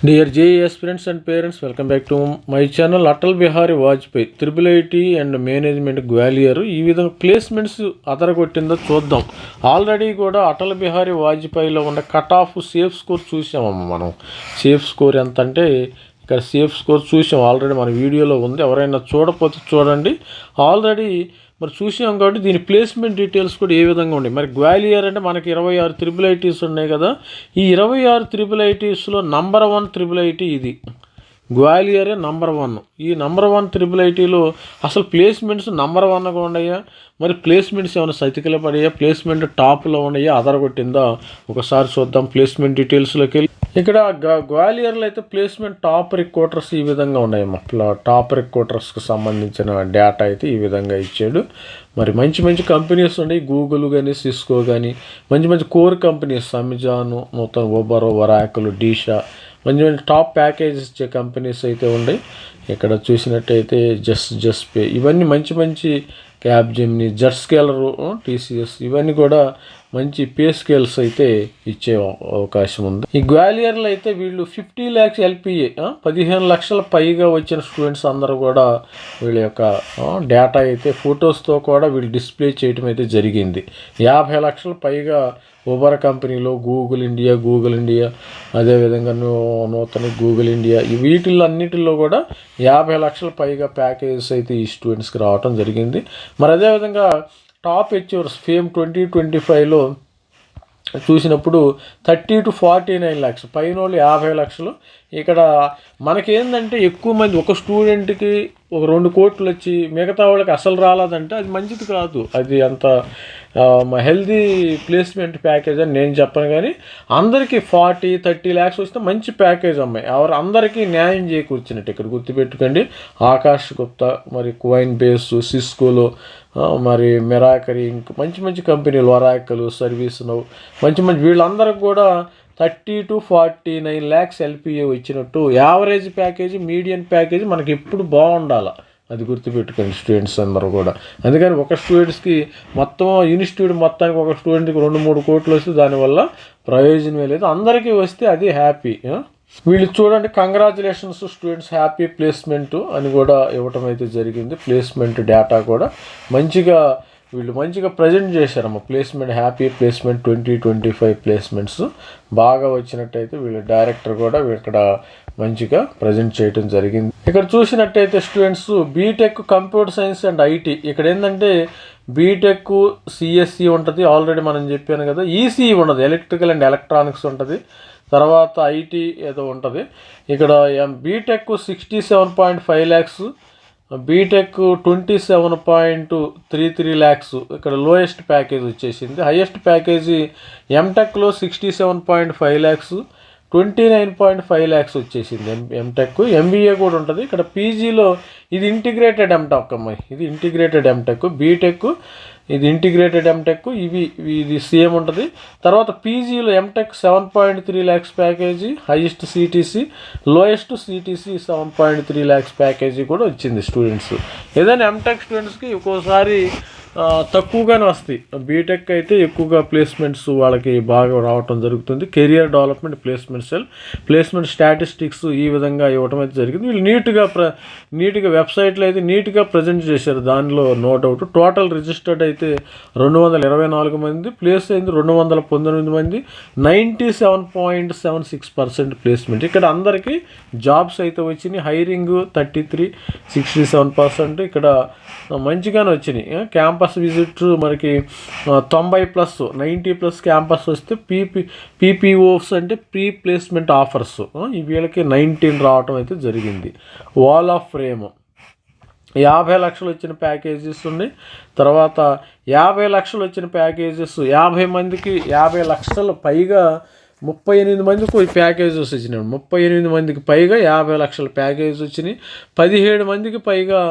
Dear JE aspirants and parents, welcome back to my channel. Atal Bihari Vajpayee triple IT and management Gwalior ఈ విధంగా placements అదరగొట్టిందో చూద్దాం. Already కూడా అటల్ బిహారీ వాజ్పేయిలో ఉన్న cut off safe score చూసామమ్మ. మనం safe score ఎంత అంటే ఇక్కడ సేఫ్ స్కోర్ చూసాం, ఆల్రెడీ మన వీడియోలో ఉంది. ఎవరైనా చూడకపోతే చూడండి. ఆల్రెడీ మరి చూసాం కాబట్టి దీని ప్లేస్మెంట్ డీటెయిల్స్ కూడా ఏ విధంగా ఉన్నాయి. మరి గ్వాలియర్ అంటే మనకి 26 ట్రిపుల్ ఐటీస్ ఉన్నాయి కదా. ఈ 26 ట్రిపుల్ ఐటీస్లో నంబర్ 1 ట్రిపుల్ ఐటీ ఇది. గ్వాలియరే నంబర్ 1. ఈ నంబర్ 1 ట్రిపుల్ ఐటీలో అసలు ప్లేస్మెంట్స్ నంబర్ 1గా ఉన్నాయా, మరి ప్లేస్మెంట్స్ ఏమైనా సతికిల పడాయా, ప్లేస్మెంట్ టాప్లో ఉన్నాయా, అదరగొట్టిందా ఒకసారి చూద్దాం. ప్లేస్మెంట్ డీటెయిల్స్లోకి వెళ్ళి ఇక్కడ గ్వాలియర్లో అయితే ప్లేస్మెంట్ టాప్ రిక్రూటర్స్ ఈ విధంగా ఉన్నాయమ్మా. టాప్ రిక్రూటర్స్కి సంబంధించిన డేటా అయితే ఈ విధంగా ఇచ్చాడు. మరి మంచి మంచి కంపెనీస్ ఉన్నాయి, గూగుల్ కానీ సిస్కో కానీ మంచి మంచి కోర్ కంపెనీస్, అమెజాన్, మొత్తం ఉబర్, ఒరాకిల్, డీషా, మంచి మంచి టాప్ ప్యాకేజెస్ ఇచ్చే కంపెనీస్ అయితే ఉన్నాయి. ఇక్కడ చూసినట్టయితే జస్ట్ పే, ఇవన్నీ మంచి మంచి క్యాబ్ జెమిని, జెట్ స్కేలరు, టీసీఎస్, ఇవన్నీ కూడా మంచి పే స్కేల్స్ అయితే ఇచ్చే అవకాశం ఉంది. ఈ గ్వాలియర్లో అయితే వీళ్ళు 50 lakhs LPA 15 లక్షల పైగా వచ్చిన స్టూడెంట్స్ అందరూ కూడా వీళ్ళ యొక్క డేటా అయితే ఫొటోస్తో కూడా వీళ్ళు డిస్ప్లే చేయడం అయితే జరిగింది. 50 లక్షల పైగా ఉబర్ కంపెనీలో, గూగుల్ ఇండియా, అదేవిధంగా నూతన గూగుల్ ఇండియా, వీటిల్లో అన్నిటిలో కూడా 50 లక్షల పైగా ప్యాకేజెస్ అయితే ఈ స్టూడెంట్స్కి రావడం జరిగింది. మరి అదేవిధంగా టాప్ అచీవర్స్ ఫేమ్ 2025లో చూసినప్పుడు 30 to 49 lakhs, పైన వాళ్ళు 50 లక్షలు. ఇక్కడ మనకేందంటే ఎక్కువ మంది ఒక స్టూడెంట్కి ఒక 2 కోట్లు వచ్చి మిగతా వాళ్ళకి అసలు రాలేదంటే అది మంచిది కాదు. అది అంత హెల్దీ ప్లేస్మెంట్ ప్యాకేజ్ అని నేను చెప్పను. కానీ అందరికీ 40-30 lakhs వస్తే మంచి ప్యాకేజ్ అమ్మాయి. అందరికీ న్యాయం చేకూర్చినట్టు ఇక్కడ గుర్తుపెట్టుకోండి. ఆకాష్ గుప్తా, మరి క్వైన్ బేస్, సిస్కోలో, మరి మెరాకరీ, ఇంకా మంచి మంచి కంపెనీలు, ఒరాకిల్, సర్వీస్ నౌ, మంచి వీళ్ళందరికి కూడా 30 to 49 lakhs LPA వచ్చినట్టు యావరేజ్ ప్యాకేజీ, మీడియం ప్యాకేజీ మనకి ఎప్పుడు బాగుండాలి. అది గుర్తుపెట్టుకోండి స్టూడెంట్స్ అందరూ కూడా. అందుకని ఒక స్టూడెంట్స్కి మొత్తం ఇన్స్టిట్యూట్ మొత్తానికి ఒక స్టూడెంట్కి 2-3 కోట్లు వస్తే దానివల్ల ప్రయోజనమే లేదు. అందరికీ వస్తే అది హ్యాపీ. వీళ్ళు చూడండి, కంగ్రాచులేషన్స్ స్టూడెంట్స్, హ్యాపీ ప్లేస్మెంట్ అని కూడా ఇవ్వటం అయితే జరిగింది. ప్లేస్మెంట్ డేటా కూడా వీళ్ళు మంచిగా ప్రజెంట్ చేశారమ్మ. ప్లేస్మెంట్, హ్యాపీ ప్లేస్మెంట్ 2025 ప్లేస్మెంట్స్ బాగా వచ్చినట్టయితే వీళ్ళ డైరెక్టర్ కూడా ఇక్కడ మంచిగా ప్రజెంట్ చేయడం జరిగింది. ఇక్కడ చూసినట్టయితే students BTech computer science and IT, ఇక్కడ ఏంటంటే బీటెక్ సిఎస్సి ఉంటుంది, ఆల్రెడీ మనం చెప్పాను కదా. ఈసీఈ ఉండదు, ఎలక్ట్రికల్ అండ్ ఎలక్ట్రానిక్స్ ఉంటుంది. తర్వాత ఐటీ ఏదో ఉంటుంది. ఇక్కడ బీటెక్ 67.5 lakhs, బీటెక్ 27.33 lakhs ఇక్కడ లోయెస్ట్ ప్యాకేజ్ వచ్చేసింది. హైయెస్ట్ ప్యాకేజీ ఎంటెక్లో 67.5 lakhs, 29.5 lakhs వచ్చేసింది ఎంటెక్. ఎంబీఏ కూడా ఉంటుంది. ఇక్కడ పీజీలో ఇది ఇంటిగ్రేటెడ్ ఎంటెక్ అమ్మాయి, ఇది ఇంటిగ్రేటెడ్ ఎంటెక్. బీటెక్ ఇది ఇంటిగ్రేటెడ్ ఎంటెక్, ఇది సేమ్ ఉంటుంది. తర్వాత పీజీలో MTech 7.3 lakhs package, highest CTC, lowest CTC 7.3 lakhs package కూడా వచ్చింది స్టూడెంట్స్. ఏదైనా ఎంటెక్ స్టూడెంట్స్కి ఒక్కోసారి తక్కువగానే వస్తాయి. బీటెక్ అయితే ఎక్కువగా ప్లేస్మెంట్స్ వాళ్ళకి బాగా రావటం జరుగుతుంది. Career development, placement cell, placement statistics ఈ విధంగా ఇవ్వటం అయితే జరిగింది. వీళ్ళు నీట్గా వెబ్సైట్లో అయితే నీట్గా ప్రజెంట్ చేశారు, దానిలో నో డౌట్. టోటల్ రిజిస్టర్డ్ అయితే 224 మంది, ప్లేస్ అయింది 219 మంది, 97.76% ప్లేస్మెంట్. ఇక్కడ అందరికీ జాబ్స్ అయితే వచ్చినాయి. హైరింగ్ 33, 67%. ఇక్కడ మంచిగానే వచ్చినాయి. క్యాంపస్ విజిట్ మనకి 90+, 90+ క్యాంపస్ వస్తే పీపీఓస్ అంటే ప్రీ ప్లేస్మెంట్ ఆఫర్స్, వీళ్ళకి 19 రావటం అయితే జరిగింది. వాల్ ఆఫ్ ఫ్రేమ్ 50 లక్షలు వచ్చిన ప్యాకేజెస్ ఉన్నాయి. తర్వాత 50 లక్షలు వచ్చిన ప్యాకేజెస్ 50 మందికి 50 లక్షల పైగా 38 మందికి ప్యాకేజెస్ వచ్చినాయి. 38 మందికి పైగా 50 లక్షల ప్యాకేజ్ వచ్చినాయి. 17 మందికి పైగా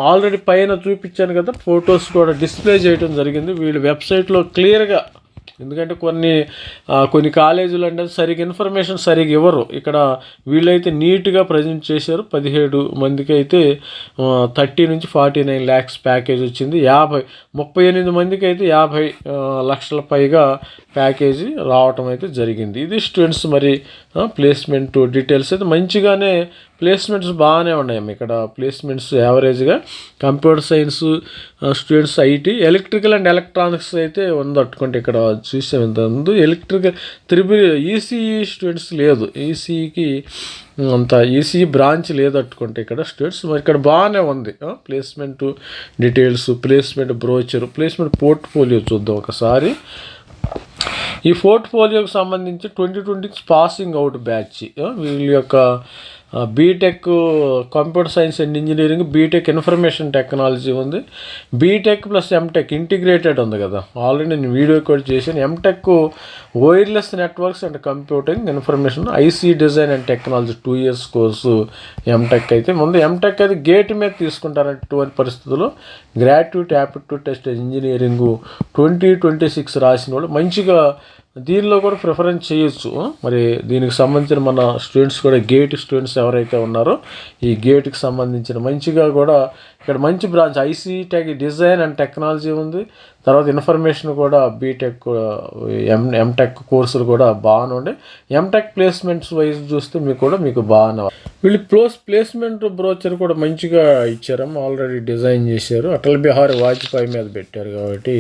ఆల్రెడీ పైన చూపించాను కదా, ఫొటోస్ కూడా డిస్ప్లే చేయడం జరిగింది వీళ్ళ వెబ్సైట్లో క్లియర్గా. ఎందుకంటే కొన్ని కాలేజీలు అంటే సరిగ్గా ఇన్ఫర్మేషన్ సరిగ్గా ఇవ్వరు. ఇక్కడ వీళ్ళైతే నీట్గా ప్రజెంట్ చేశారు. 17 మందికి అయితే 30 నుంచి 49 lakhs ప్యాకేజ్ వచ్చింది. 38 మందికి అయితే 50 లక్షల పైగా ప్యాకేజీ రావటం అయితే జరిగింది. ఇది స్టూడెంట్స్ మరి ప్లేస్మెంట్ డీటెయిల్స్ అయితే మంచిగానే ప్లేస్మెంట్స్ బాగానే ఉన్నాయి ఇక్కడ. ప్లేస్మెంట్స్ యావరేజ్గా computer science students, IT, electrical and electronics అయితే ఉందట్టుకుంటే ఇక్కడ చూసాం. ఇంత ముందు ఎలక్ట్రికల్ ఈసీఈ స్టూడెంట్స్ లేదు, ఈసీఈకి అంత ఈసీఈ బ్రాంచ్ లేదట్టుకుంటే ఇక్కడ స్టూడెంట్స్. మరి ఇక్కడ బాగానే ఉంది placement details, placement brochure, placement portfolio చూద్దాం ఒకసారి. ఈ పోర్ట్ఫోలియోకి సంబంధించి 2020 పాసింగ్ అవుట్ బ్యాచ్ వీళ్ళ యొక్క BTech computer science and engineering, BTech information technology ఉంది, బీటెక్ ప్లస్ ఎంటెక్ ఇంటిగ్రేటెడ్ ఉంది కదా. ఆల్రెడీ నేను వీడియో కూడా చేశాను. MTech wireless networks and computing information, IC design and technology 2 years course MTech అయితే ముందు. ఎంటెక్ అయితే గేట్ మీద తీసుకుంటారంటే ఇటువంటి పరిస్థితుల్లో గ్రాట్యుయేట్ యాప్టిట్యూడ్ టెస్ట్ ఇంజనీరింగ్ 2026 రాసిన వాళ్ళు మంచిగా దీనిలో కూడా ప్రిఫరెన్స్ చేయొచ్చు. మరి దీనికి సంబంధించిన మన స్టూడెంట్స్ కూడా గేట్ స్టూడెంట్స్ ఎవరైతే ఉన్నారో ఈ గేట్కి సంబంధించిన మంచిగా కూడా ఇక్కడ మంచి branch IC design and technology ఉంది. తర్వాత ఇన్ఫర్మేషన్ కూడా బీటెక్ ఎంటెక్ కోర్సులు కూడా బాగానే ఉండే. ఎంటెక్ ప్లేస్మెంట్స్ వైజ్ చూస్తే మీకు బాగానే వీళ్ళు ప్లేస్మెంట్ బ్రోచర్ కూడా మంచిగా ఇచ్చారమ్మా. ఆల్రెడీ డిజైన్ చేశారు, అటల్ బిహారీ వాజ్పేయి మీద పెట్టారు కాబట్టి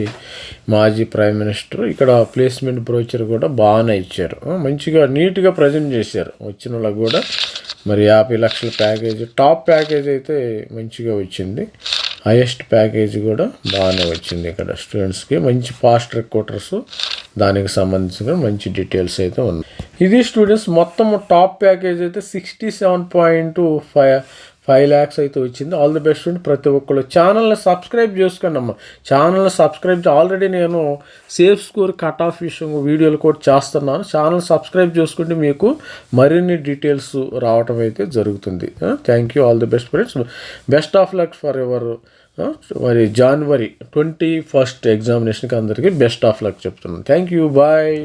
మాజీ ప్రైమ్ మినిస్టర్. ఇక్కడ ప్లేస్మెంట్ బ్రోచర్ కూడా బాగానే ఇచ్చారు, మంచిగా నీట్గా ప్రజెంట్ చేశారు వచ్చిన వాళ్ళకి కూడా. మరి 50 లక్షల ప్యాకేజ్, టాప్ ప్యాకేజ్ అయితే మంచిగా వచ్చింది, హైయెస్ట్ ప్యాకేజ్ కూడా బాగానే వచ్చింది ఇక్కడ స్టూడెంట్స్కి. మంచి ఫాస్ట్ రిక్రూటర్స్, దానికి సంబంధించిన మంచి డీటెయిల్స్ అయితే ఉన్నాయి. ఇది స్టూడెంట్స్ మొత్తం టాప్ ప్యాకేజ్ అయితే 67.5 lakhs అయితే వచ్చింది. All the best student. ప్రతి ఒక్కళ్ళు ఛానల్ని సబ్స్క్రైబ్ చేసుకోండి అమ్మ. ఛానల్ని సబ్స్క్రైబ్ ఆల్రెడీ నేను సేఫ్ స్కోర్ కట్ ఆఫ్ విషయం వీడియోలు కూడా చేస్తున్నాను. ఛానల్ సబ్స్క్రైబ్ చేసుకుంటే మీకు మరిన్ని డీటెయిల్స్ రావటం అయితే జరుగుతుంది. Thank you. All the best friends. Best of luck for ever మరి January 21st ఎగ్జామినేషన్కి అందరికీ బెస్ట్ ఆఫ్ లక్ చెప్తున్నాను. Thank you. బాయ్.